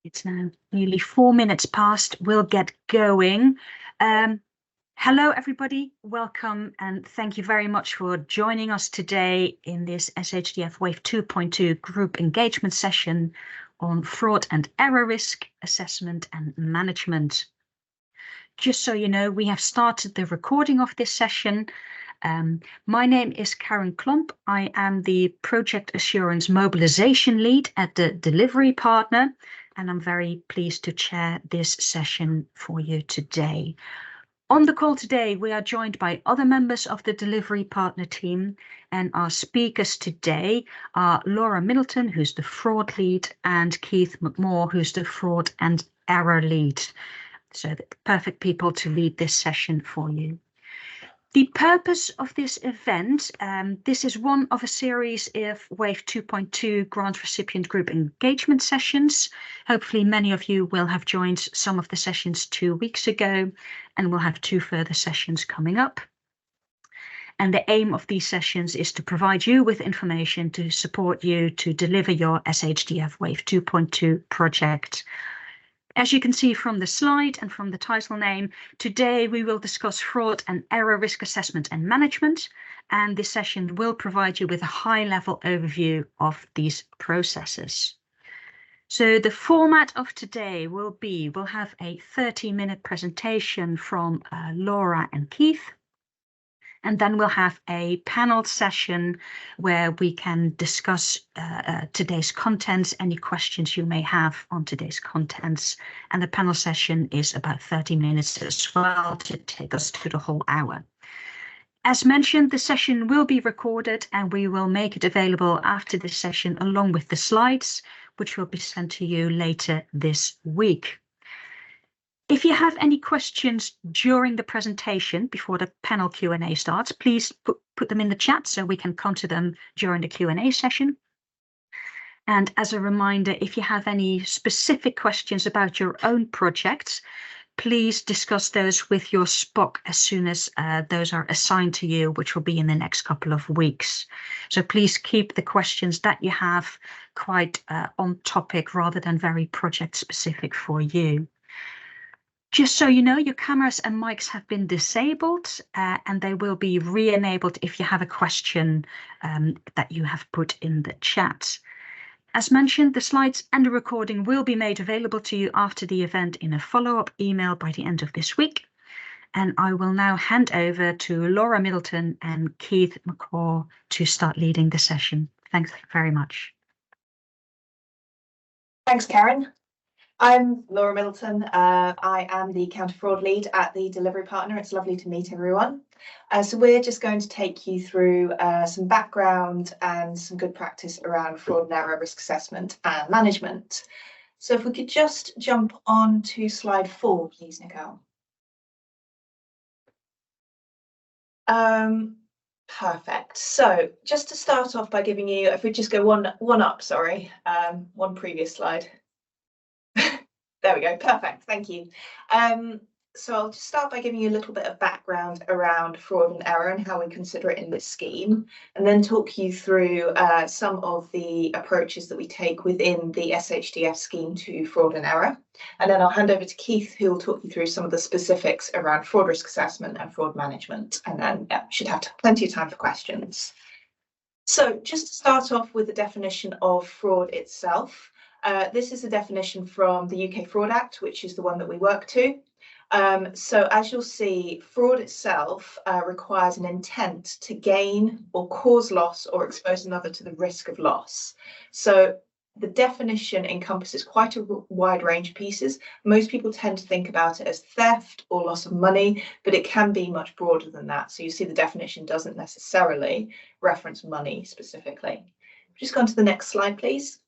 It's now nearly 4 minutes past. We'll get going. Hello, everybody. Welcome and thank you very much for joining us today in this SHDF Wave 2.2 group engagement session on fraud and error risk assessment and management. Just so you know, we have started the recording of this session. My name is Karen Klomp. I am the Project Assurance Mobilization Lead at the Delivery Partner, and I'm very pleased to chair this session for you today. On the call today, we are joined by other members of the Delivery Partner team, and our speakers today are Laura Middleton, who's the Fraud Lead, and Keith McMore, who's the Fraud and Error Lead. So the perfect people to lead this session for you. The purpose of this event, this is one of a series of Wave 2.2 grant recipient group engagement sessions. Hopefully many of you will have joined some of the sessions 2 weeks ago, and we'll have 2 further sessions coming up. And the aim of these sessions is to provide you with information to support you to deliver your SHDF Wave 2.2 project. As you can see from the slide and from the title name, today we will discuss fraud and error risk assessment and management, and this session will provide you with a high-level overview of these processes. So the format of today will be, we'll have a 30-minute presentation from Laura and Keith, and then we'll have a panel session where we can discuss today's contents, any questions you may have on today's contents. And the panel session is about 30 minutes as well to take us to the whole hour. As mentioned, the session will be recorded and we will make it available after this session along with the slides, which will be sent to you later this week. If you have any questions during the presentation before the panel Q&A starts, please put them in the chat so we can come to them during the Q&A session. And as a reminder, if you have any specific questions about your own projects, please discuss those with your SPOC as soon as those are assigned to you, which will be in the next couple of weeks. So please keep the questions that you have quite on topic rather than very project specific for you. Just so you know, your cameras and mics have been disabled and they will be re-enabled if you have a question that you have put in the chat. As mentioned, the slides and the recording will be made available to you after the event in a follow-up email by the end of this week. And I will now hand over to Laura Middleton and Keith McCaw to start leading the session. Thanks very much. Thanks, Karen. I'm Laura Middleton. I am the counter-fraud lead at the Delivery Partner. It's lovely to meet everyone. So we're just going to take you through some background and some good practice around fraud and error risk assessment and management. So if we could just jump on to slide 4, please, Nicole. Perfect. So just to start off by giving you, if we just go one up, sorry, one previous slide. There we go. Perfect. Thank you. So I'll just start by giving you a little bit of background around fraud and error and how we consider it in this scheme, and then talk you through some of the approaches that we take within the SHDF scheme to fraud and error. And then I'll hand over to Keith, who will talk you through some of the specifics around fraud risk assessment and fraud management. And then should have plenty of time for questions. So just to start off with the definition of fraud itself. This is a definition from the UK Fraud Act, which is the one that we work to. So as you'll see, fraud itself requires an intent to gain or cause loss or expose another to the risk of loss. So the definition encompasses quite a wide range of pieces. Most people tend to think about it as theft or loss of money, but it can be much broader than that. So you see the definition doesn't necessarily reference money specifically. Just go on to the next slide, please.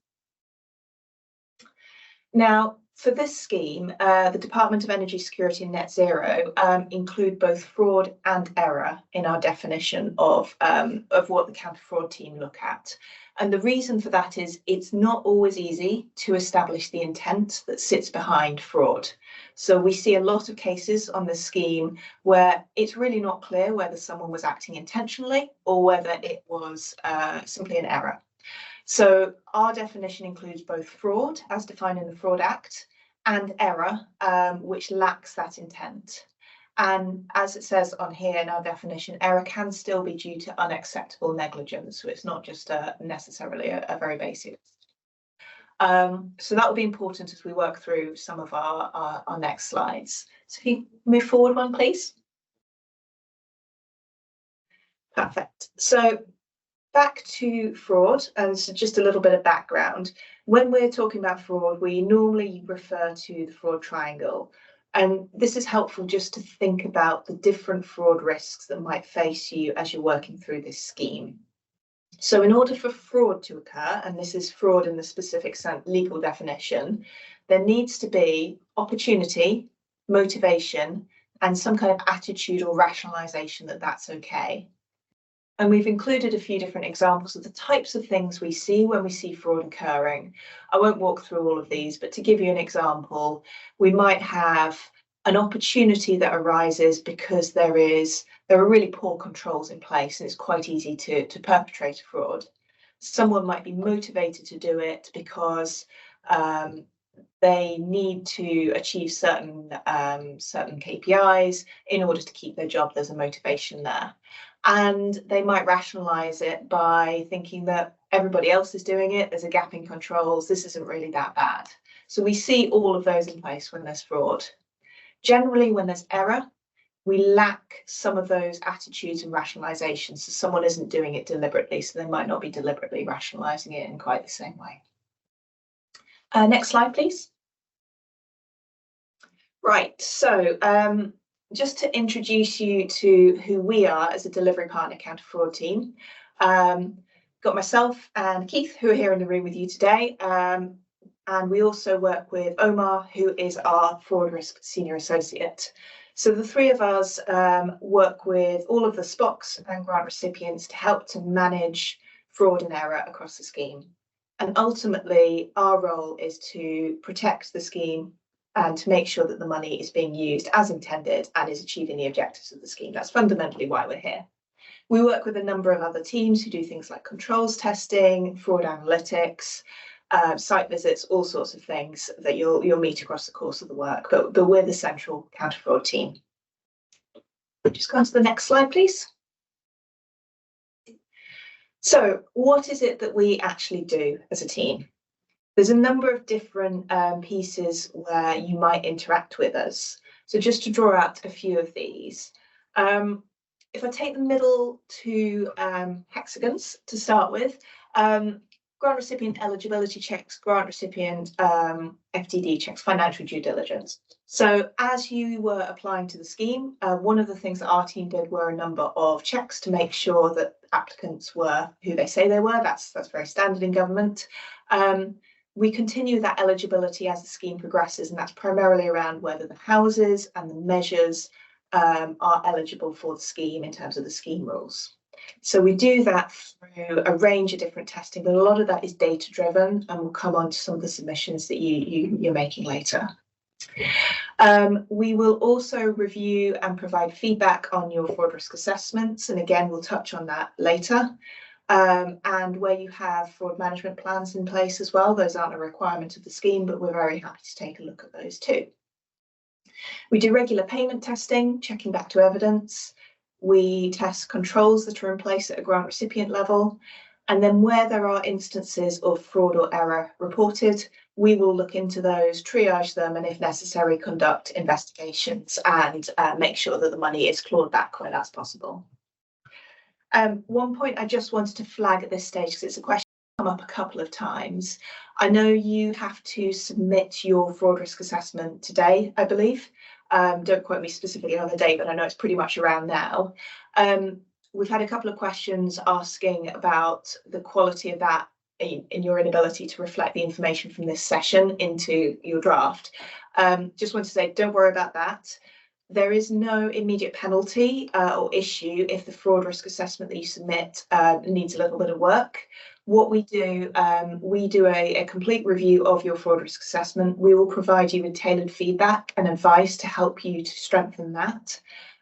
Now, for this scheme, the Department of Energy Security and Net Zero include both fraud and error in our definition of what the counter-fraud team look at. And the reason for that is it's not always easy to establish the intent that sits behind fraud. So we see a lot of cases on this scheme where it's really not clear whether someone was acting intentionally or whether it was simply an error. So our definition includes both fraud, as defined in the Fraud Act, and error, which lacks that intent. And as it says on here in our definition, error can still be due to unacceptable negligence. So it's not just necessarily a very basic. So that will be important as we work through some of our next slides. So if you move forward one, please. Perfect. So back to fraud, and so just a little bit of background. When we're talking about fraud, we normally refer to the fraud triangle. And this is helpful just to think about the different fraud risks that might face you as you're working through this scheme. So in order for fraud to occur, and this is fraud in the specific legal definition, there needs to be opportunity, motivation, and some kind of attitude or rationalization that that's okay. And we've included a few different examples of the types of things we see when we see fraud occurring. I won't walk through all of these, but to give you an example, we might have an opportunity that arises because there are really poor controls in place and it's quite easy to perpetrate a fraud. Someone might be motivated to do it because they need to achieve certain KPIs in order to keep their job. There's a motivation there. And they might rationalize it by thinking that everybody else is doing it, there's a gap in controls, this isn't really that bad. So we see all of those in place when there's fraud. Generally, when there's error, we lack some of those attitudes and rationalizations. So someone isn't doing it deliberately, so they might not be deliberately rationalizing it in quite the same way. Next slide, please. Right, so just to introduce you to who we are as a delivery partner counter-fraud team. Got myself and Keith, who are here in the room with you today. And we also work with Omar, who is our fraud risk senior associate. So the three of us work with all of the SPOCs and grant recipients to help to manage fraud and error across the scheme. And ultimately, our role is to protect the scheme and to make sure that the money is being used as intended and is achieving the objectives of the scheme. That's fundamentally why we're here. We work with a number of other teams who do things like controls testing, fraud analytics, site visits, all sorts of things that you'll meet across the course of the work, but we're the central counter-fraud team. Just go on to the next slide, please. So what is it that we actually do as a team? There's a number of different pieces where you might interact with us. So just to draw out a few of these, if I take the middle two hexagons to start with, grant recipient eligibility checks, grant recipient FTD checks, financial due diligence. So as you were applying to the scheme, one of the things that our team did were a number of checks to make sure that applicants were who they say they were. That's very standard in government. We continue that eligibility as the scheme progresses, and that's primarily around whether the houses and the measures are eligible for the scheme in terms of the scheme rules. So we do that through a range of different testing, but a lot of that is data driven, and we'll come on to some of the submissions that you're making later. We will also review and provide feedback on your fraud risk assessments, and again, we'll touch on that later. And where you have fraud management plans in place as well, those aren't a requirement of the scheme, but we're very happy to take a look at those too. We do regular payment testing, checking back to evidence. We test controls that are in place at a grant recipient level. And then where there are instances of fraud or error reported, we will look into those, triage them, and if necessary, conduct investigations and make sure that the money is clawed back where that's possible. One point I just wanted to flag at this stage, because it's a question that's come up a couple of times. I know you have to submit your fraud risk assessment today, I believe. Don't quote me specifically on the date, but I know it's pretty much around now. We've had a couple of questions asking about the quality of that in your inability to reflect the information from this session into your draft. Just want to say, don't worry about that. There is no immediate penalty or issue if the fraud risk assessment that you submit needs a little bit of work. What we do a complete review of your fraud risk assessment. We will provide you with tailored feedback and advice to help you to strengthen that.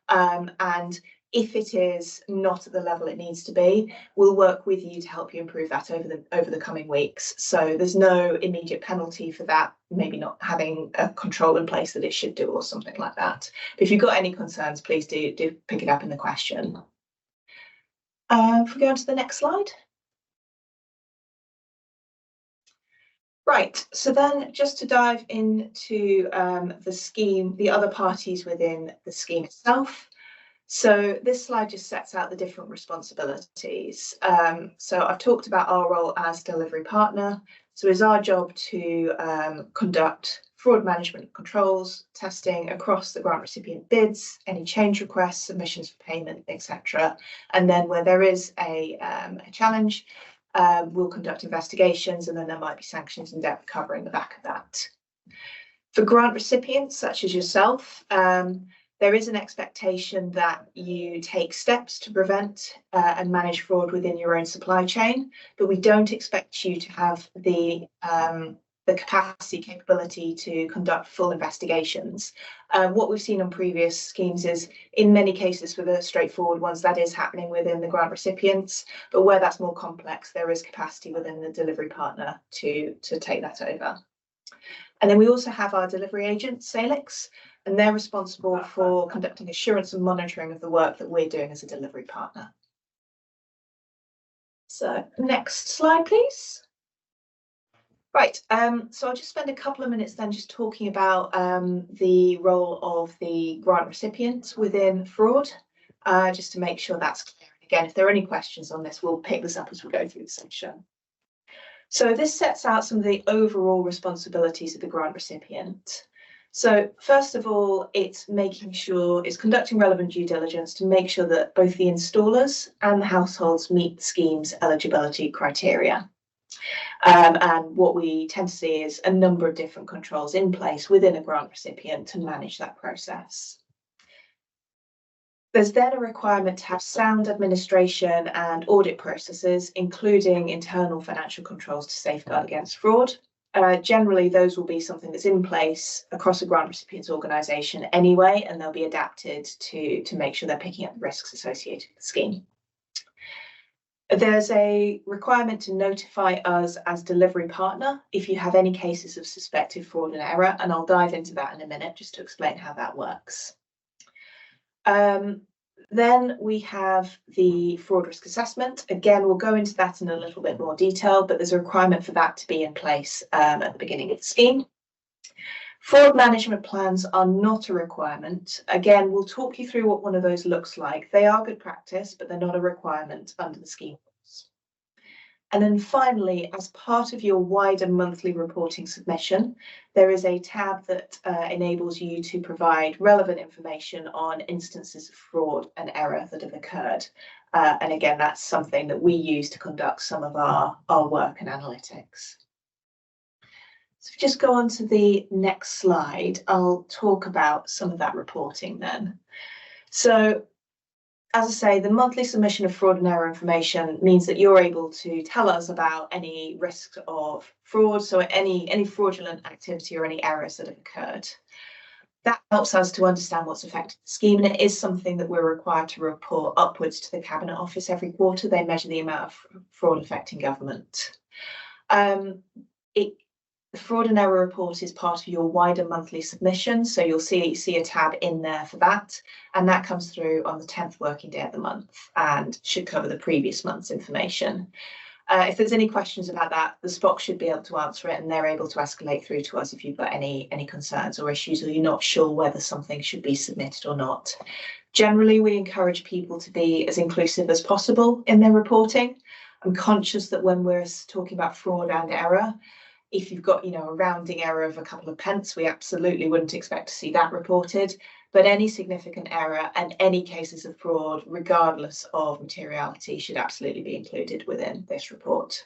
And If it is not at the level it needs to be, we'll work with you to help you improve that over the coming weeks. So there's no immediate penalty for that, maybe not having a control in place that it should do or something like that. But if you've got any concerns, please do pick it up in the question. If we go on to the next slide. Right, so then just to dive into the scheme, the other parties within the scheme itself. So this slide just sets out the different responsibilities. So I've talked about our role as delivery partner. So it's our job to conduct fraud management controls, testing across the grant recipient bids, any change requests, submissions for payment, etc. And then where there is a challenge, we'll conduct investigations, and then there might be sanctions and debt recovery in the back of that. For grant recipients such as yourself, there is an expectation that you take steps to prevent and manage fraud within your own supply chain, but we don't expect you to have the capacity, capability to conduct full investigations. What we've seen on previous schemes is, in many cases for the straightforward ones, that is happening within the grant recipients, but where that's more complex, there is capacity within the delivery partner to take that over. And then we also have our delivery agent, Salix, and they're responsible for conducting assurance and monitoring of the work that we're doing as a delivery partner. So next slide, please. Right, so I'll just spend a couple of minutes then just talking about the role of the grant recipients within fraud, just to make sure that's clear. And again, if there are any questions on this, we'll pick this up as we go through the section. So this sets out some of the overall responsibilities of the grant recipient. So first of all, it's conducting relevant due diligence to make sure that both the installers and the households meet the scheme's eligibility criteria. And what we tend to see is a number of different controls in place within a grant recipient to manage that process. There's then a requirement to have sound administration and audit processes, including internal financial controls to safeguard against fraud. Generally, those will be something that's in place across a grant recipient's organisation anyway, and they'll be adapted to make sure they're picking up the risks associated with the scheme. There's a requirement to notify us as delivery partner if you have any cases of suspected fraud and error, and I'll dive into that in a minute just to explain how that works. Then we have the fraud risk assessment. Again, we'll go into that in a little bit more detail, but there's a requirement for that to be in place at the beginning of the scheme. Fraud management plans are not a requirement. Again, we'll talk you through what one of those looks like. They are good practice, but they're not a requirement under the scheme rules. And then finally, as part of your wider monthly reporting submission, there is a tab that enables you to provide relevant information on instances of fraud and error that have occurred. And again, that's something that we use to conduct some of our work and analytics. So if we just go on to the next slide, I'll talk about some of that reporting then. So as I say, the monthly submission of fraud and error information means that you're able to tell us about any risk of fraud, so any fraudulent activity or any errors that have occurred. That helps us to understand what's affected the scheme, and it is something that we're required to report upwards to the Cabinet Office every quarter. They measure the amount of fraud affecting government. The fraud and error report is part of your wider monthly submission, so you'll see a tab in there for that, and that comes through on the 10th working day of the month and should cover the previous month's information. If there's any questions about that, the SPOC should be able to answer it, and they're able to escalate through to us if you've got any concerns or issues, or you're not sure whether something should be submitted or not. Generally, we encourage people to be as inclusive as possible in their reporting. I'm conscious that when we're talking about fraud and error, if you've got, a rounding error of a couple of pence, we absolutely wouldn't expect to see that reported. But any significant error and any cases of fraud, regardless of materiality, should absolutely be included within this report.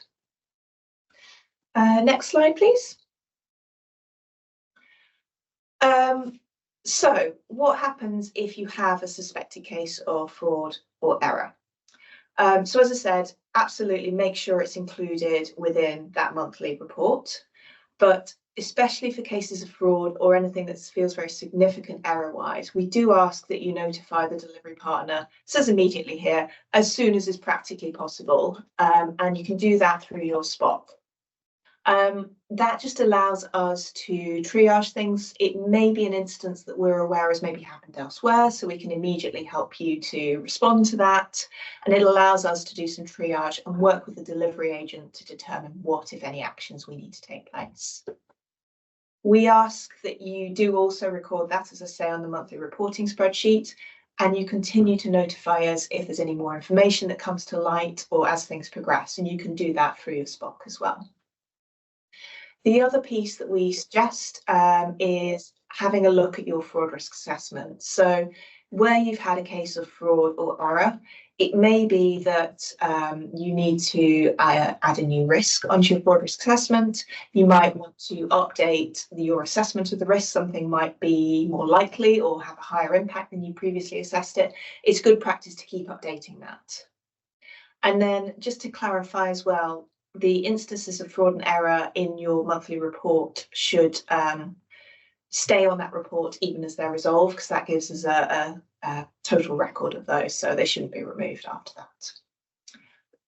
Next slide, please. So what happens if you have a suspected case of fraud or error? So as I said, absolutely make sure it's included within that monthly report. But especially for cases of fraud or anything that feels very significant error-wise, we do ask that you notify the delivery partner, it says immediately here, as soon as is practically possible, and you can do that through your SPOC. That just allows us to triage things. It may be an instance that we're aware has maybe happened elsewhere, so we can immediately help you to respond to that. And it allows us to do some triage and work with the delivery agent to determine what, if any, actions we need to take place. We ask that you do also record that, as I say, on the monthly reporting spreadsheet, and you continue to notify us if there's any more information that comes to light or as things progress, and you can do that through your SPOC as well. The other piece that we suggest is having a look at your fraud risk assessment. So where you've had a case of fraud or error, it may be that you need to add a new risk onto your fraud risk assessment. You might want to update your assessment of the risk. Something might be more likely or have a higher impact than you previously assessed it. It's good practice to keep updating that. And then just to clarify as well, the instances of fraud and error in your monthly report should stay on that report even as they're resolved, because that gives us a total record of those, so they shouldn't be removed after that.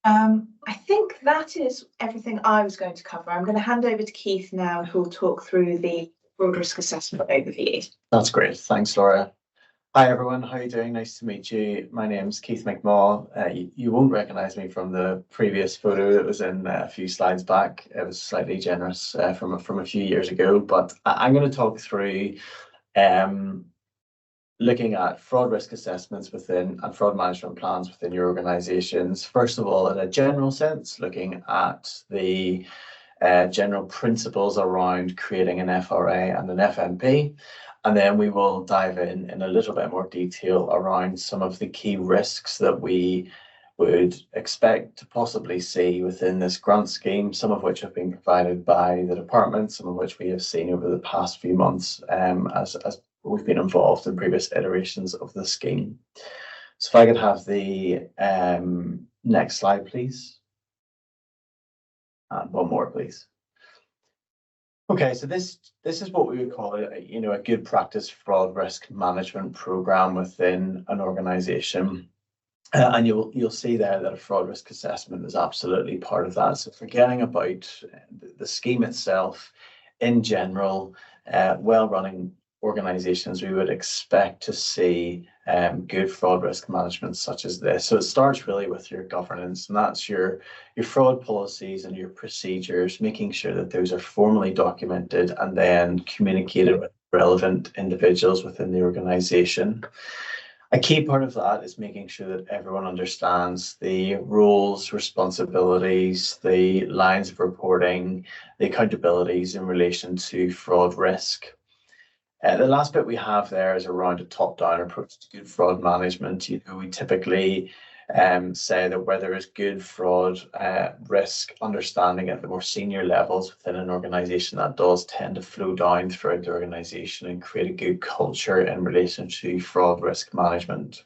I think that is everything I was going to cover. I'm going to hand over to Keith now, who will talk through the fraud risk assessment overview. That's great. Thanks, Laura. Hi, everyone. How are you doing? Nice to meet you. My name's Keith McMaw. You won't recognise me from the previous photo that was in a few slides back. It was slightly generous from a few years ago, but I'm going to talk through looking at fraud risk assessments within and fraud management plans within your organisations. First of all, in a general sense, looking at the general principles around creating an FRA and an FMP. And then we will dive in a little bit more detail around some of the key risks that we would expect to possibly see within this grant scheme, some of which have been provided by the department, some of which we have seen over the past few months as we've been involved in previous iterations of the scheme. So if I could have the next slide, please. And one more, please. Okay, so this is what we would call a good practice fraud risk management program within an organization. And you'll see there that a fraud risk assessment is absolutely part of that. So forgetting about the scheme itself, in general, well-running organizations, we would expect to see good fraud risk management such as this. So it starts really with your governance, and that's your fraud policies and your procedures, making sure that those are formally documented and then communicated with relevant individuals within the organization. A key part of that is making sure that everyone understands the roles, responsibilities, the lines of reporting, the accountabilities in relation to fraud risk. The last bit we have there is around a top-down approach to good fraud management. We typically say that where there is good fraud risk understanding at the more senior levels within an organization, that does tend to flow down throughout the organization and create a good culture in relation to fraud risk management.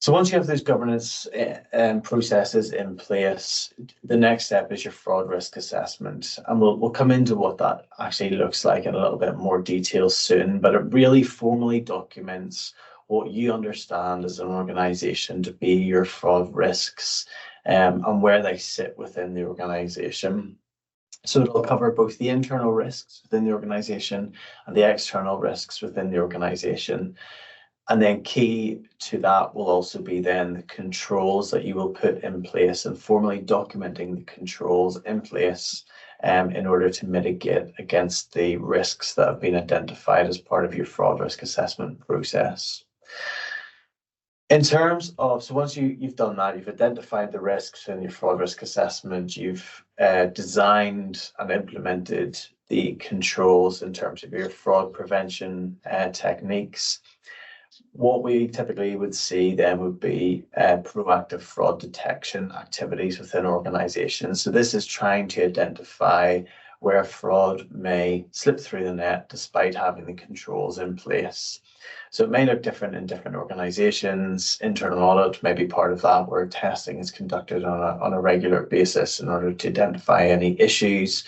So once you have those governance processes in place, the next step is your fraud risk assessment. And we'll come into what that actually looks like in a little bit more detail soon, but it really formally documents what you understand as an organization to be your fraud risks and where they sit within the organization. So it'll cover both the internal risks within the organization and the external risks within the organization. And then key to that will also be then the controls that you will put in place and formally documenting the controls in place in order to mitigate against the risks that have been identified as part of your fraud risk assessment process. In terms of, so once you've done that, you've identified the risks in your fraud risk assessment, you've designed and implemented the controls in terms of your fraud prevention techniques. What we typically would see then would be proactive fraud detection activities within organizations. So this is trying to identify where fraud may slip through the net despite having the controls in place. So it may look different in different organizations. Internal audit may be part of that, where testing is conducted on a regular basis in order to identify any issues.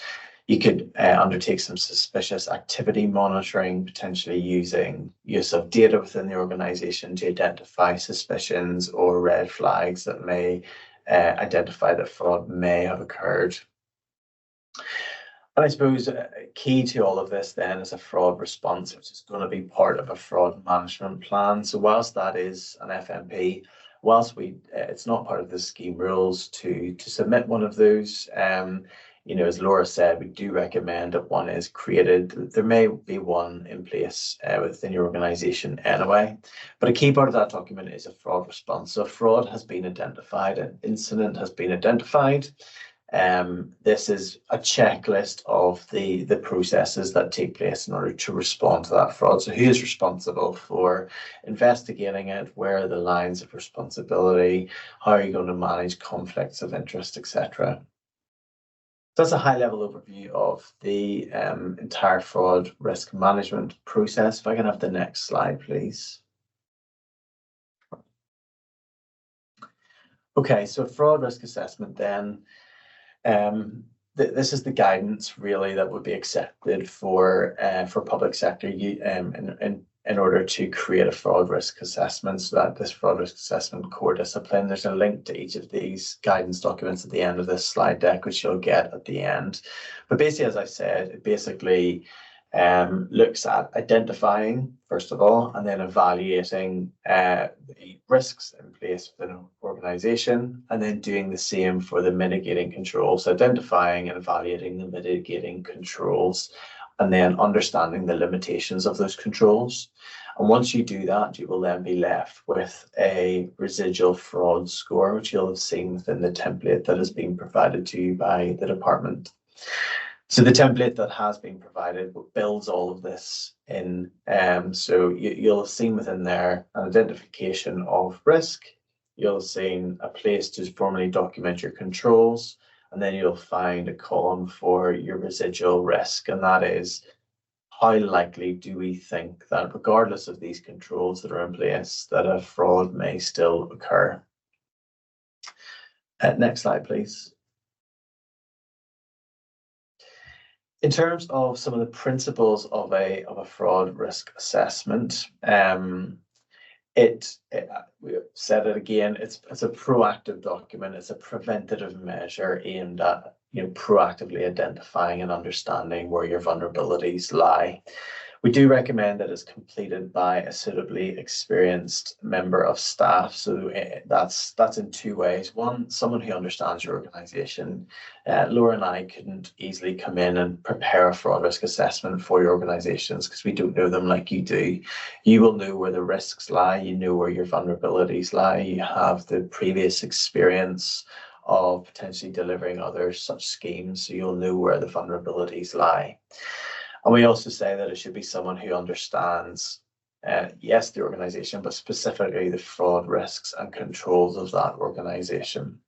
You could undertake some suspicious activity monitoring, potentially using use of data within the organisation to identify suspicions or red flags that may identify that fraud may have occurred. And I suppose key to all of this then is a fraud response, which is going to be part of a fraud management plan. So whilst that is an FMP, whilst it's not part of the scheme rules to submit one of those, you know, as Laura said, we do recommend that one is created. There may be one in place within your organisation anyway, but a key part of that document is a fraud response. So fraud has been identified, an incident has been identified. This is a checklist of the processes that take place in order to respond to that fraud. So who is responsible for investigating it? Where are the lines of responsibility? How are you going to manage conflicts of interest, etc.? So that's a high-level overview of the entire fraud risk management process. If I can have the next slide, please. Okay, so fraud risk assessment then. This is the guidance really that would be accepted for public sector in order to create a fraud risk assessment. So that this fraud risk assessment core discipline, there's a link to each of these guidance documents at the end of this slide deck, which you'll get at the end. But basically, as I said, it basically looks at identifying, first of all, and then evaluating the risks in place within an organisation, and then doing the same for the mitigating controls, identifying and evaluating the mitigating controls, and then understanding the limitations of those controls. And once you do that, you will then be left with a residual fraud score, which you'll have seen within the template that has been provided to you by the department. So the template that has been provided builds all of this in. So you'll have seen within there an identification of risk. You'll have seen a place to formally document your controls, and then you'll find a column for your residual risk, and that is how likely do we think that regardless of these controls that are in place, that a fraud may still occur. Next slide, please. In terms of some of the principles of a fraud risk assessment, we said it again, it's a proactive document, it's a preventative measure aimed at proactively identifying and understanding where your vulnerabilities lie. We do recommend that it's completed by a suitably experienced member of staff. So that's in two ways. One, someone who understands your organisation. Laura and I couldn't easily come in and prepare a fraud risk assessment for your organisations because we don't know them like you do. You will know where the risks lie. You know where your vulnerabilities lie. You have the previous experience of potentially delivering other such schemes. So you'll know where the vulnerabilities lie. And we also say that it should be someone who understands, yes, the organisation, but specifically the fraud risks and controls of that organisation.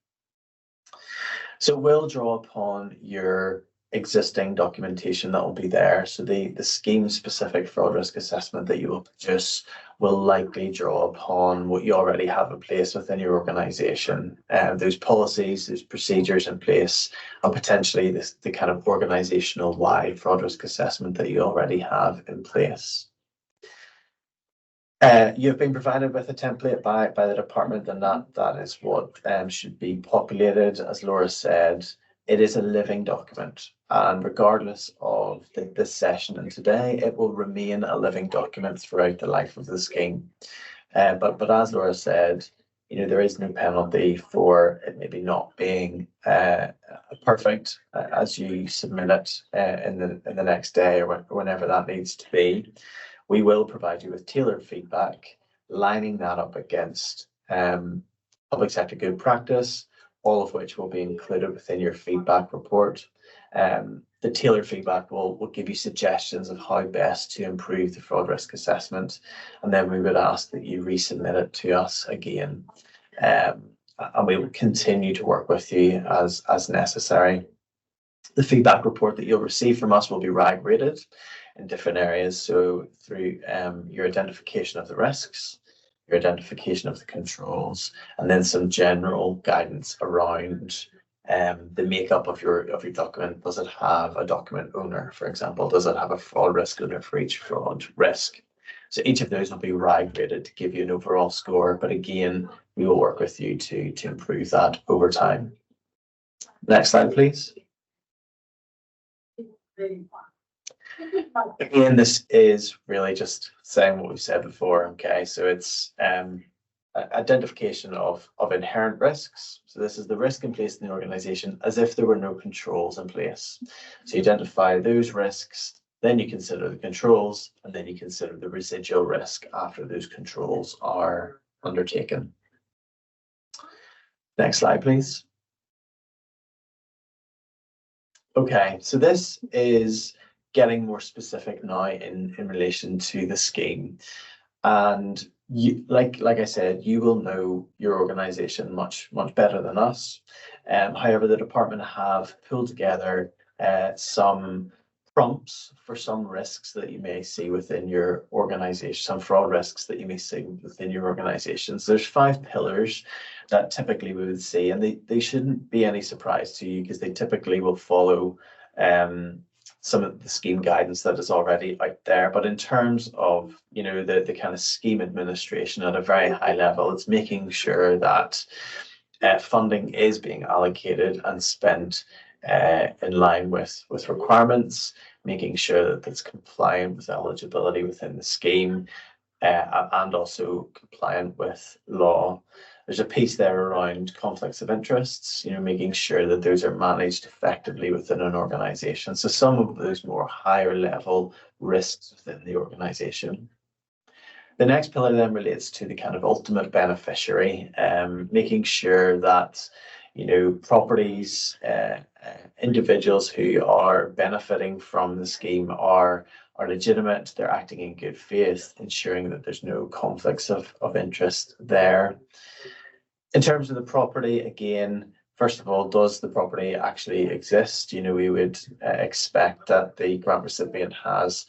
So we'll draw upon your existing documentation that will be there. So the scheme-specific fraud risk assessment that you will produce will likely draw upon what you already have in place within your organisation, those policies, those procedures in place, and potentially the kind of organisational-wide fraud risk assessment that you already have in place. You've been provided with a template by the department, and that is what should be populated. As Laura said, it is a living document, and regardless of this session and today, it will remain a living document throughout the life of the scheme. But as Laura said, there is no penalty for it maybe not being perfect as you submit it in the next day or whenever that needs to be. We will provide you with tailored feedback, lining that up against public sector good practice, all of which will be included within your feedback report. The tailored feedback will give you suggestions of how best to improve the fraud risk assessment, and then we would ask that you resubmit it to us again. And we will continue to work with you as necessary. The feedback report that you'll receive from us will be RAG rated in different areas. So through your identification of the risks, your identification of the controls, and then some general guidance around the makeup of your document. Does it have a document owner, for example? Does it have a fraud risk owner for each fraud risk? So each of those will be RAG graded to give you an overall score. But again, we will work with you to improve that over time. Next slide, please. Again, this is really just saying what we've said before. Okay, so it's identification of inherent risks. So this is the risk in place in the organization as if there were no controls in place. So you identify those risks, then you consider the controls, and then you consider the residual risk after those controls are undertaken. Next slide, please. Okay, so this is getting more specific now in relation to the scheme. And you, like I said, you will know your organization much better than us. However, the department have pulled together some prompts for some risks that you may see within your organization, some fraud risks that you may see within your organization. So there's 5 pillars that typically we would see, and they shouldn't be any surprise to you because they typically will follow some of the scheme guidance that is already out there. But in terms of, you know, the kind of scheme administration at a very high level, it's making sure that funding is being allocated and spent in line with requirements, making sure that it's compliant with eligibility within the scheme, and also compliant with law. There's a piece there around conflicts of interests, you know, making sure that those are managed effectively within an organization. So some of those more higher level risks within the organization. The next pillar then relates to the kind of ultimate beneficiary, making sure that, you know, properties, individuals who are benefiting from the scheme are legitimate, they're acting in good faith, ensuring that there's no conflicts of interest there. In terms of the property, again, first of all, does the property actually exist? You know, we would expect that the grant recipient has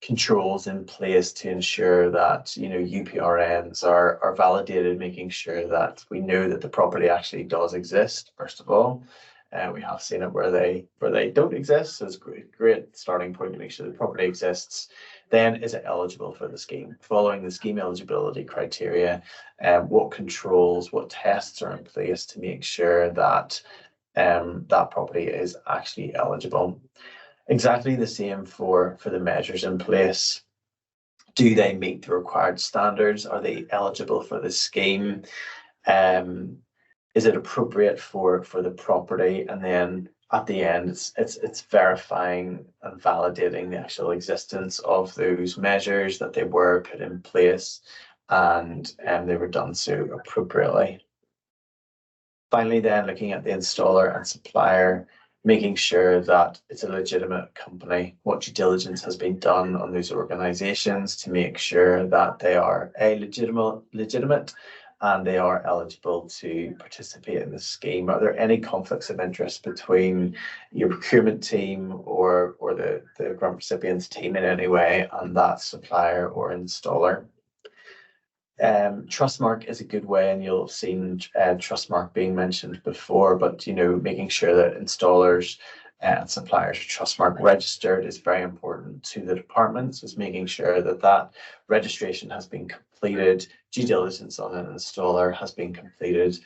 controls in place to ensure that, you know, UPRNs are validated, making sure that we know that the property actually does exist, first of all. We have seen it where they don't exist, so it's a great starting point to make sure the property exists. Then, is it eligible for the scheme? Following the scheme eligibility criteria, what controls, what tests are in place to make sure that that property is actually eligible. Exactly the same for the measures in place. Do they meet the required standards? Are they eligible for the scheme? Is it appropriate for the property? And then at the end, it's verifying and validating the actual existence of those measures, that they were put in place and they were done so appropriately. Finally, then looking at the installer and supplier, making sure that it's a legitimate company, what due diligence has been done on those organizations to make sure that they are legitimate and they are eligible to participate in the scheme. Are there any conflicts of interest between your procurement team or the grant recipient's team in any way and that supplier or installer? Trustmark is a good way, and you'll have seen Trustmark being mentioned before, but, you know, making sure that installers and suppliers are Trustmark registered is very important to the department. So it's making sure that that registration has been completed, due diligence on an installer has been completed,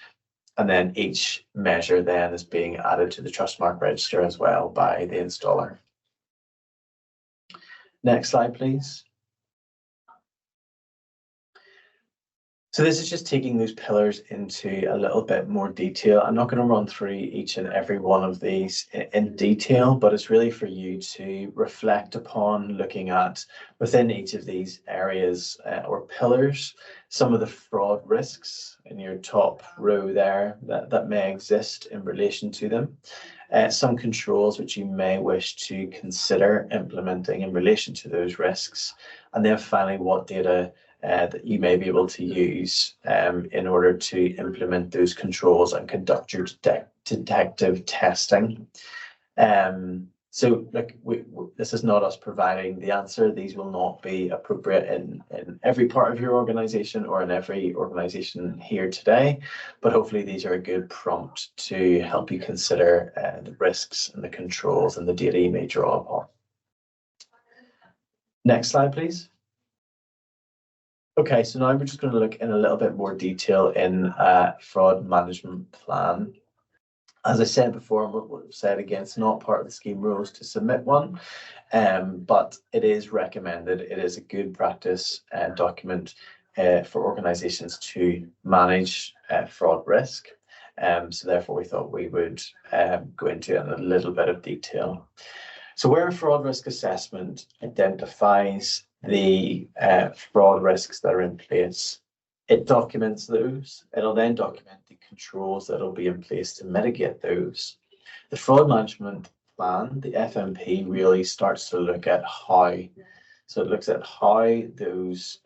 and then each measure then is being added to the Trustmark register as well by the installer. Next slide, please. So this is just taking those pillars into a little bit more detail. I'm not going to run through each and every one of these in detail, but it's really for you to reflect upon looking at within each of these areas or pillars, some of the fraud risks in your top row there that may exist in relation to them. Some controls which you may wish to consider implementing in relation to those risks. And then finally, what data that you may be able to use in order to implement those controls and conduct your detective testing. So So look, this is not us providing the answer. These will not be appropriate in every part of your organization or in every organization here today, but hopefully these are a good prompt to help you consider the risks and the controls and the data you may draw upon. Next slide, please. Okay, so now we're just going to look in a little bit more detail in fraud management plan. As I said before, and we've said again, it's not part of the scheme rules to submit one, but it is recommended. It is a good practice document for organisations to manage fraud risk. So therefore, we thought we would go into it in a little bit of detail. So where a fraud risk assessment identifies the fraud risks that are in place, it documents those. It'll then document the controls that will be in place to mitigate those. The fraud management plan, the FMP, really starts to look at how, so it looks at how those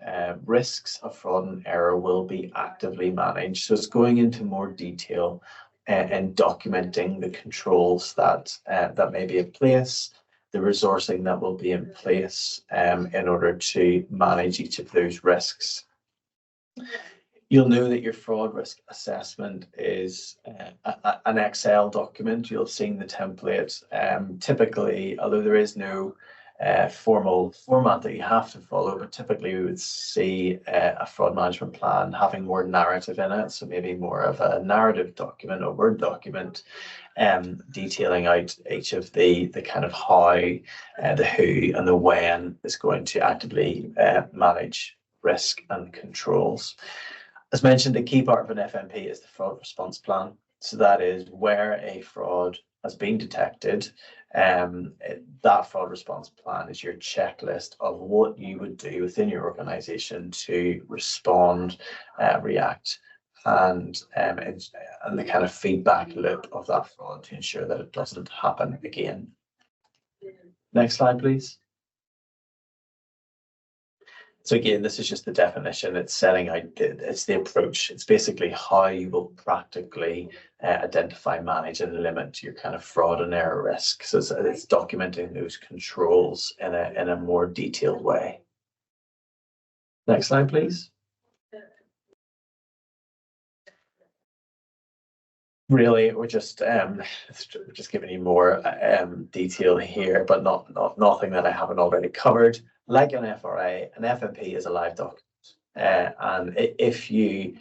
risks of fraud and error will be actively managed. So it's going into more detail and documenting the controls that may be in place, the resourcing that will be in place in order to manage each of those risks. You'll know that your fraud risk assessment is an Excel document. You'll have seen the template. Typically, although there is no formal format that you have to follow, but typically we would see a fraud management plan having more narrative in it. So maybe more of a narrative document, a Word document, detailing out each of the kind of how, the who and the when is going to actively manage risk and controls. As mentioned, the key part of an FMP is the fraud response plan. So that is where a fraud has been detected. That fraud response plan is your checklist of what you would do within your organization to respond, react, and the kind of feedback loop of that fraud to ensure that it doesn't happen again. Next slide, please. So again, this is just the definition. It's setting out, it's the approach. It's basically how you will practically identify, manage, and limit your kind of fraud and error risk. So it's documenting those controls in a more detailed way. Next slide, please. Really, we're just giving you more detail here, but nothing that I haven't already covered. Like an FRA, an FMP is a live document, and if you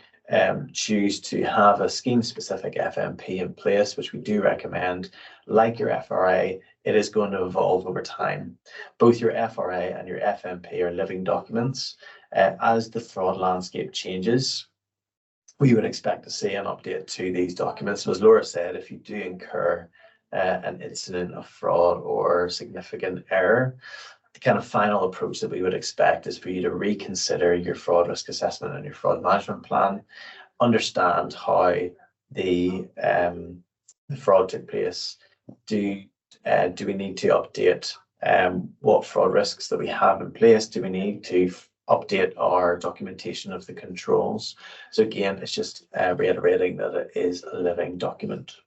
choose to have a scheme-specific FMP in place, which we do recommend, like your FRA, it is going to evolve over time. Both your FRA and your FMP are living documents. As the fraud landscape changes, we would expect to see an update to these documents. So as Laura said, if you do incur an incident of fraud or significant error, the kind of final approach that we would expect is for you to reconsider your fraud risk assessment and your fraud management plan, understand how the fraud took place. Do we need to update what fraud risks that we have in place? Do we need to update our documentation of the controls? So again, it's just reiterating that it is a living document.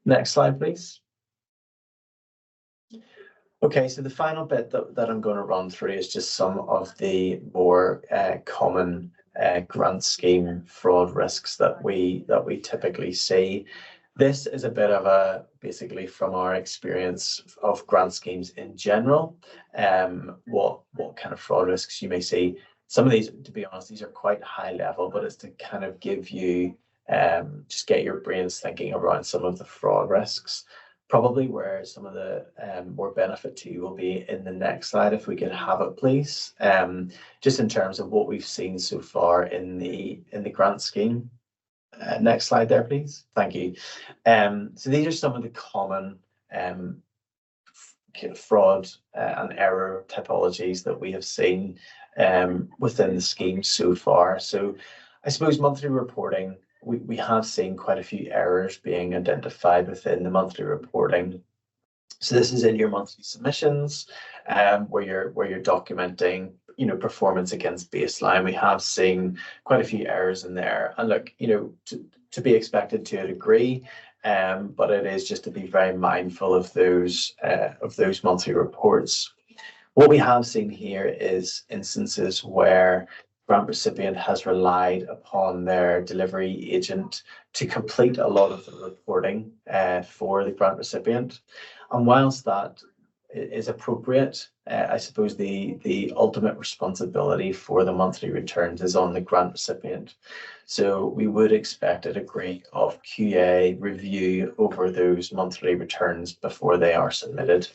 Next slide, please. Okay, so the final bit that I'm going to run through is just some of the more common grant scheme fraud risks that we typically see. This is a bit of a, basically from our experience of grant schemes in general, what kind of fraud risks you may see. Some of these, to be honest, these are quite high level, but it's to kind of give you, just get your brains thinking around some of the fraud risks. Probably where some of the more benefit to you will be in the next slide, if we could have it, please. Just in terms of what we've seen so far in the grant scheme. Next slide there, please. Thank you. So these are some of the common fraud and error typologies that we have seen within the scheme so far. So I suppose monthly reporting, we have seen quite a few errors being identified within the monthly reporting. So this is in your monthly submissions, where you're documenting, performance against baseline. We have seen quite a few errors in there, and look, to be expected to a degree. but it is just to be very mindful of those monthly reports. What we have seen here is instances where grant recipient has relied upon their delivery agent to complete a lot of the reporting for the grant recipient. And whilst that is appropriate, I suppose the ultimate responsibility for the monthly returns is on the grant recipient. So we would expect a degree of QA review over those monthly returns before they are submitted.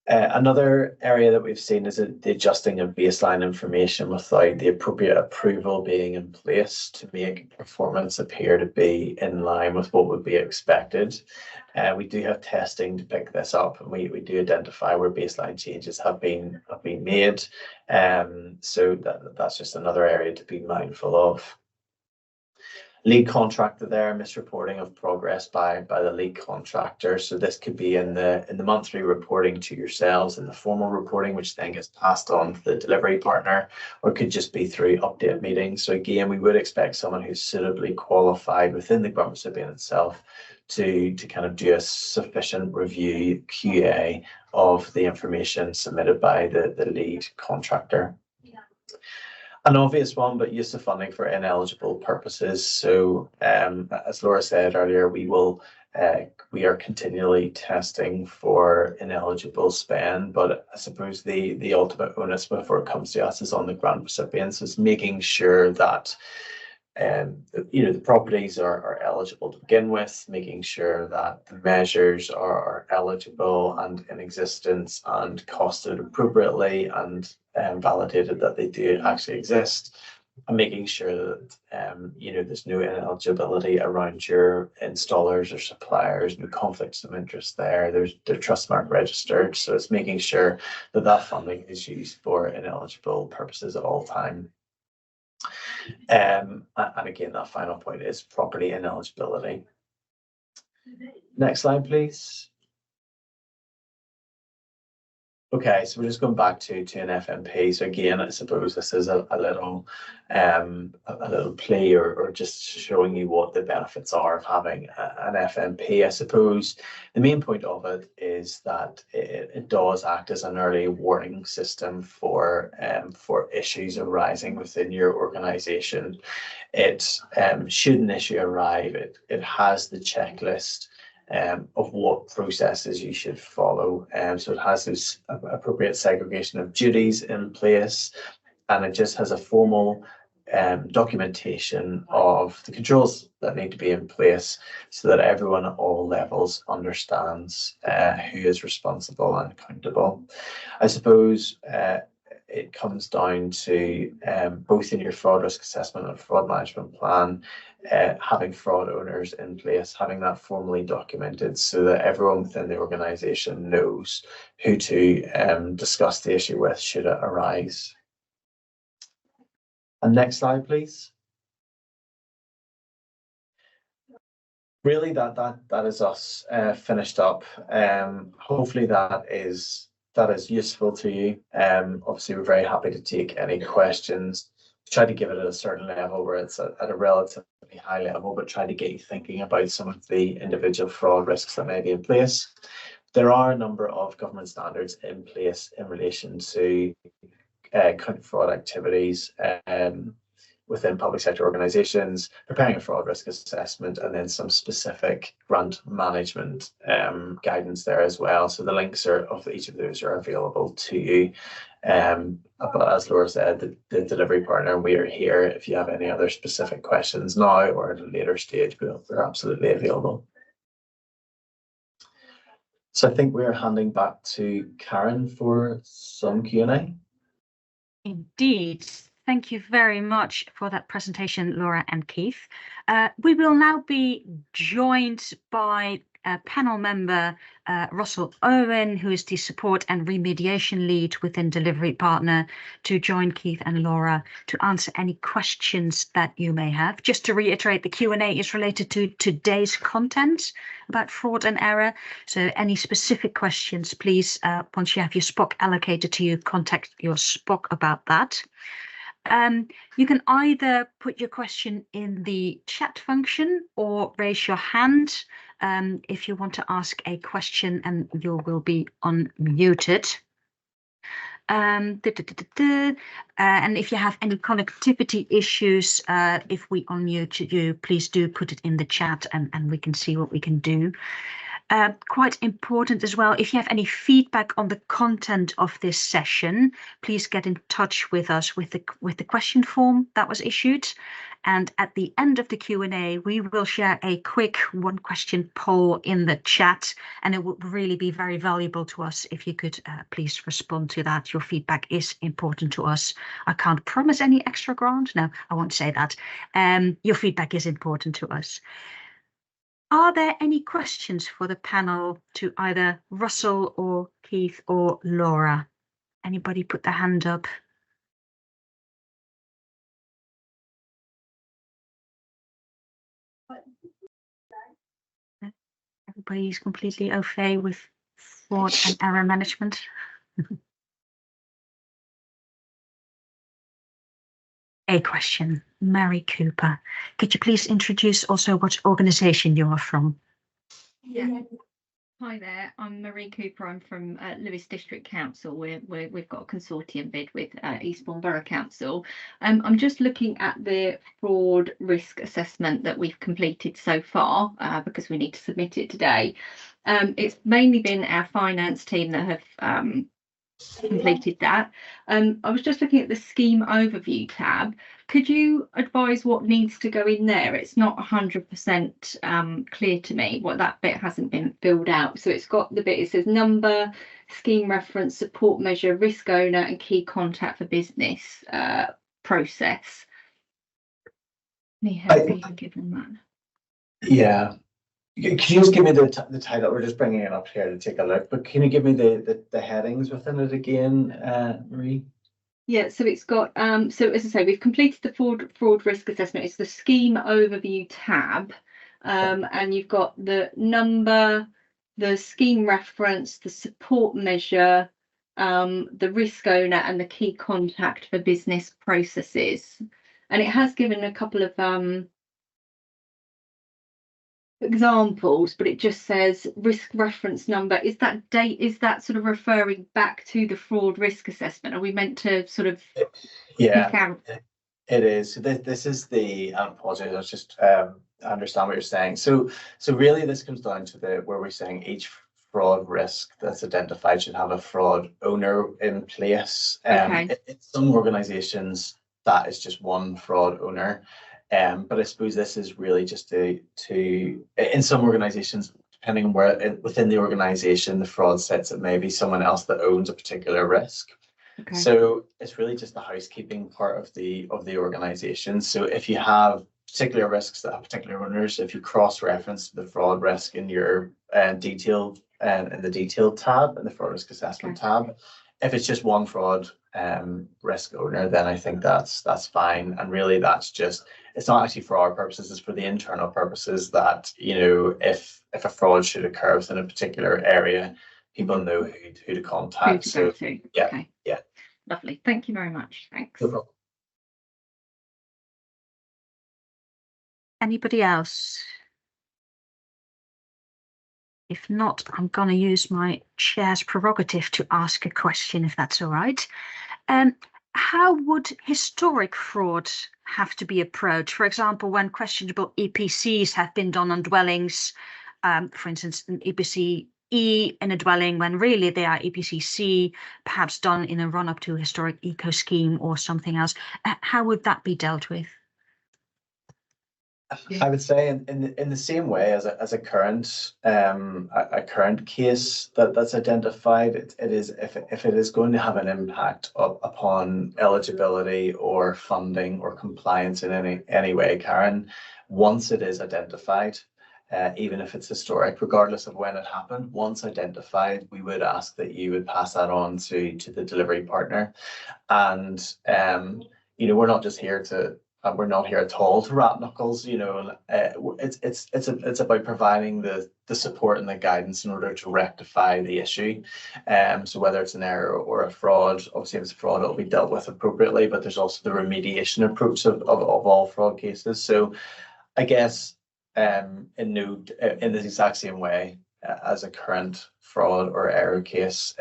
Another area that we've seen is the adjusting of baseline information without the appropriate approval being in place to make performance appear to be in line with what would be expected. We do have testing to pick this up, and we do identify where baseline changes have been made. So that's just another area to be mindful of. Lead contractor there, misreporting of progress by the lead contractor. So this could be in the monthly reporting to yourselves, in the formal reporting, which then gets passed on to the delivery partner, or it could just be through update meetings. So again, we would expect someone who's suitably qualified within the grant recipient itself to kind of do a sufficient review, QA, of the information submitted by the lead contractor. An obvious one, but use of funding for ineligible purposes. So as Laura said earlier, we are continually testing for ineligible spend, but I suppose the ultimate onus before it comes to us is on the grant recipients, is making sure that the properties are eligible to begin with, making sure that the measures are eligible and in existence and costed appropriately and validated that they do actually exist, and making sure that there's no ineligibility around your installers or suppliers, no conflicts of interest there. They're Trustmark registered, so it's making sure that funding is used for ineligible purposes at all time. And again, that final point is property ineligibility. Next slide, please. Okay, so we're just going back to an FMP. So again, I suppose this is a little play or just showing you what the benefits are of having an FMP. I suppose the main point of it is that it does act as an early warning system for issues arising within your organisation. It should an issue arrive, it has the checklist of what processes you should follow. So it has this appropriate segregation of duties in place, and it just has a formal documentation of the controls that need to be in place so that everyone at all levels understands who is responsible and accountable. I suppose it comes down to both in your fraud risk assessment and fraud management plan, having fraud owners in place, having that formally documented so that everyone within the organisation knows who to discuss the issue with should it arise. And next slide, please. Really, that is us finished up. Hopefully that is useful to you. Obviously, we're very happy to take any questions. Try to give it at a certain level where it's at a relatively high level, but try to get you thinking about some of the individual fraud risks that may be in place. There are a number of government standards in place in relation to counter fraud activities within public sector organisations, preparing a fraud risk assessment, and then some specific grant management guidance there as well. So the links of each of those are available to you. But as Laura said, the delivery partner, we are here if you have any other specific questions now or at a later stage, we're absolutely available. So I think we're handing back to Karen for some Q&A. Indeed. Thank you very much for that presentation, Laura and Keith. We will now be joined by a panel member, Russell Owen, who is the support and remediation lead within Delivery Partner, to join Keith and Laura to answer any questions that you may have. Just to reiterate, the Q&A is related to today's content about fraud and error. So any specific questions, please, once you have your SPOC allocated to you, contact your SPOC about that. You can either put your question in the chat function or raise your hand if you want to ask a question, and you will be unmuted. And if you have any connectivity issues, if we unmute you, please do put it in the chat and we can see what we can do. Quite important as well, if you have any feedback on the content of this session, please get in touch with us with the question form that was issued. And at the end of the Q&A, we will share a quick one question poll in the chat, and it would really be very valuable to us if you could please respond to that. Your feedback is important to us. I can't promise any extra grant. No, I won't say that. Your feedback is important to us. Are there any questions for the panel to either Russell or Keith or Laura? Anybody put their hand up? Everybody's completely au fait with fraud and error management. A question, Mary Cooper. Could you please introduce also what organization you are from? Yeah. Hi there, I'm Marie Cooper. I'm from Lewes District Council. We've got a consortium bid with Eastbourne Borough Council. I'm just looking at the fraud risk assessment that we've completed so far because we need to submit it today. It's mainly been our finance team that have completed that. I was just looking at the scheme overview tab. Could you advise what needs to go in there? It's not 100% clear to me. What that bit hasn't been filled out. So it's got the bit, it says number, scheme reference, support measure, risk owner and key contact for business process. Any help being given that? Yeah. Can you just give me the title? We're just bringing it up here to take a look, but can you give me the headings within it again, Marie? Yeah, so it's got, so as I say, we've completed the fraud risk assessment. It's the scheme overview tab, and you've got the number, the scheme reference, the support measure, the risk owner and the key contact for business processes. And it has given a couple of examples, but it just says risk reference number. Is that sort of referring back to the fraud risk assessment? Are we meant to sort of it is. So this is the apologies, I was just understand what you're saying. So really this comes down to where we're saying each fraud risk that's identified should have a fraud owner in place. In some organizations that is just one fraud owner. But I suppose this is really just to in some organizations, depending on where within the organization the fraud sits, it may be someone else that owns a particular risk. Okay. So it's really just the housekeeping part of the organization. So if you have particular risks that have particular owners, if you cross-reference the fraud risk in your detailed in the detailed tab in the fraud risk assessment tab, if it's just one fraud risk owner, then I think that's fine. And really that's just, it's not actually for our purposes, it's for the internal purposes that, you know, if a fraud should occur within a particular area, people know who to contact. Who to go to. Yeah, okay. Yeah. Lovely. Thank you very much. Thanks. No problem. Anybody else? If not, I'm going to use my chair's prerogative to ask a question, if that's all right. How would historic fraud have to be approached? For example, when questionable EPCs have been done on dwellings, for instance, an EPC E in a dwelling, when really they are EPC C, perhaps done in a run-up to a historic eco scheme or something else. How would that be dealt with? I would say in the same way as a current case that's identified, it is if it is going to have an impact upon eligibility or funding or compliance in any way, Karen, once it is identified, even if it's historic, regardless of when it happened, once identified, we would ask that you would pass that on to the delivery partner. And you know, we're not just here to we're not here at all to rat knuckles. You know, it's about providing the support and the guidance in order to rectify the issue. So whether it's an error or a fraud, obviously if it's a fraud, it'll be dealt with appropriately. But there's also the remediation approach of all fraud cases. So I guess in the exact same way as a current fraud or error case,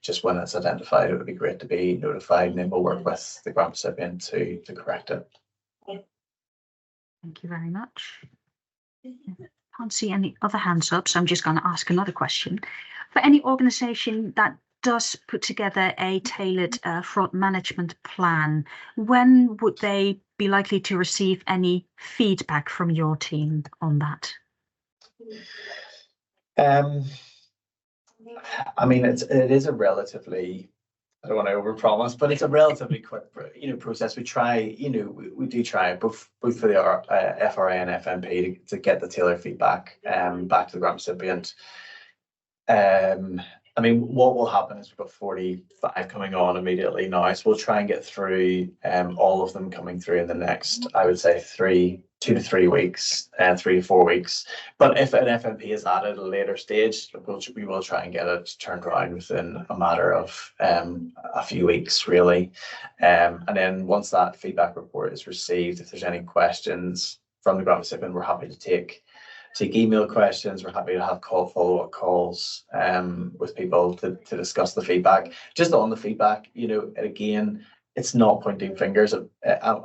just when it's identified, it would be great to be notified, and then we'll work with the grant recipient to correct it. Thank you very much. Can't see any other hands up, so I'm just going to ask another question. For any organisation that does put together a tailored fraud management plan, when would they be likely to receive any feedback from your team on that? I mean, it is a relatively, I don't want to overpromise, but it's a relatively quick, process. We try, we do try both for the FRA and FMP to get the tailored feedback back to the grant recipient. I mean, what will happen is we've got 45 coming on immediately now, so we'll try and get through all of them coming through in the next, I would say, 2 to 3 weeks, 3 to 4 weeks. But if an FMP is added at a later stage, we will try and get it turned around within a matter of a few weeks, really. And then once that feedback report is received, if there's any questions from the grant recipient, we're happy to take email questions. We're happy to have follow-up calls with people to discuss the feedback. Just on the feedback, again, it's not pointing fingers, and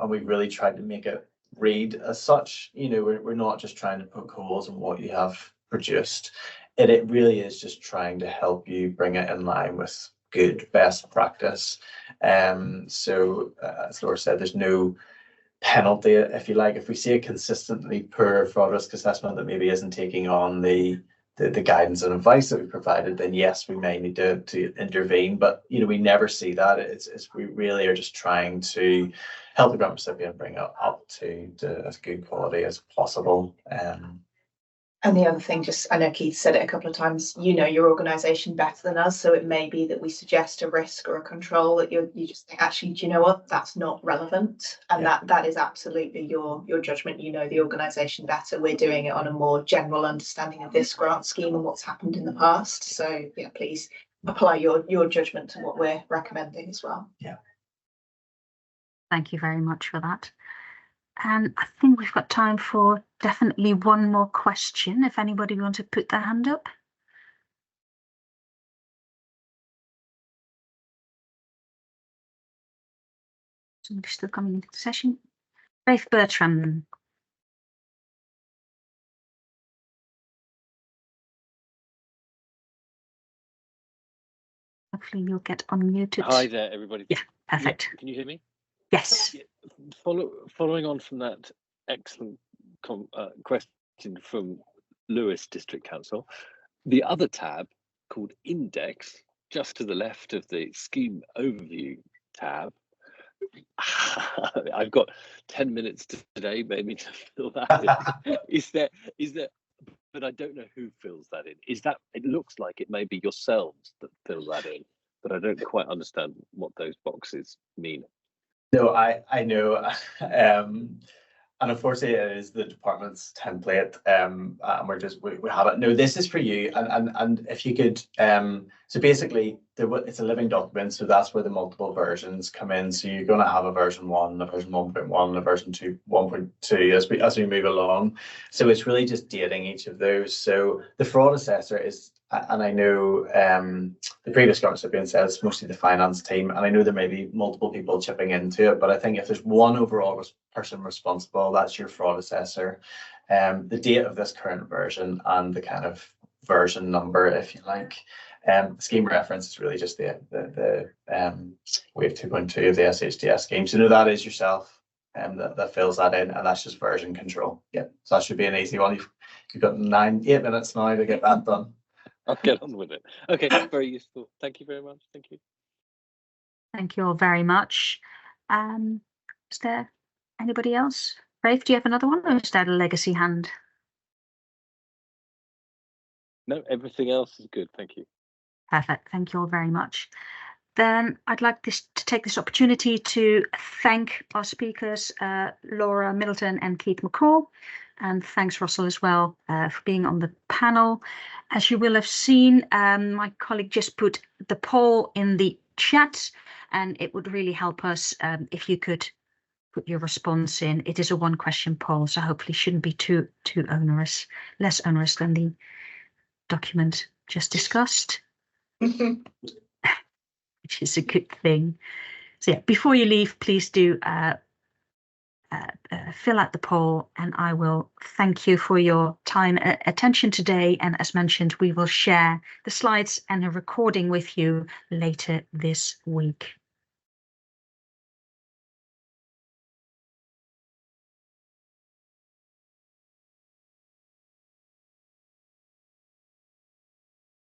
we really tried to make it read as such. We're not just trying to poke holes in what you have produced. It really is just trying to help you bring it in line with good best practice. So as Laura said, there's no penalty, if you like. If we see a consistently poor fraud risk assessment that maybe isn't taking on the guidance and advice that we provided, then yes, we may need to intervene. But we never see that. It's we really are just trying to help the grant recipient bring it up to as good quality as possible. And the other thing, just, I know Keith said it a couple of times, your organisation better than us, so it may be that we suggest a risk or a control that you just think, actually, do you know what, that's not relevant, and that is absolutely your judgment. The organisation better. We're doing it on a more general understanding of this grant scheme and what's happened in the past. So please apply your judgment to what we're recommending as well. Yeah. Thank you very much for that. And I think we've got time for definitely one more question, if anybody wants to put their hand up. Somebody's still coming into the session. Rafe Bertram. Hopefully you'll get unmuted. Hi there, everybody. Yeah, perfect. Yeah, can you hear me? Yes. Following on from that excellent question from Lewis District Council, the other tab called Index, just to the left of the Scheme Overview tab, I've got 10 minutes today maybe to fill that in. Is there, but I don't know who fills that in. Is that, it looks like it may be yourselves that fill that in, but I don't quite understand what those boxes mean. No, I know, and unfortunately it is the department's template, and we have it. No, this is for you, and if you could, so basically it's a living document, so that's where the multiple versions come in. So you're going to have a version 1, a version 1.1, a version 1.2 as we move along. So it's really just dating each of those. So the fraud assessor is, and I know the previous grant recipient says mostly the finance team, and I know there may be multiple people chipping into it, but I think if there's one overall person responsible, that's your fraud assessor. The date of this current version and the kind of version number, if you like. Scheme reference is really just the wave 2.2 of the SHDS scheme. So that is yourself that fills that in, and that's just version control. Yeah, so that should be an easy one. You've got 8 minutes now to get that done. I'll get on with it. Okay, very useful. Thank you very much. Thank you. Thank you all very much. Is there anybody else? Rafe, do you have another one, or is that a legacy hand? No, everything else is good. Thank you. Perfect. Thank you all very much. then I'd like to take this opportunity to thank our speakers, Laura Middleton and Keith McCall. And thanks, Russell, as well, for being on the panel. As you will have seen, my colleague just put the poll in the chat, and it would really help us if you could put your response in. It is a one-question poll, so hopefully shouldn't be too onerous, less onerous than the document just discussed, which is a good thing. So yeah, before you leave, please do fill out the poll, and I will thank you for your time and attention today. And as mentioned, we will share the slides and a recording with you later this week.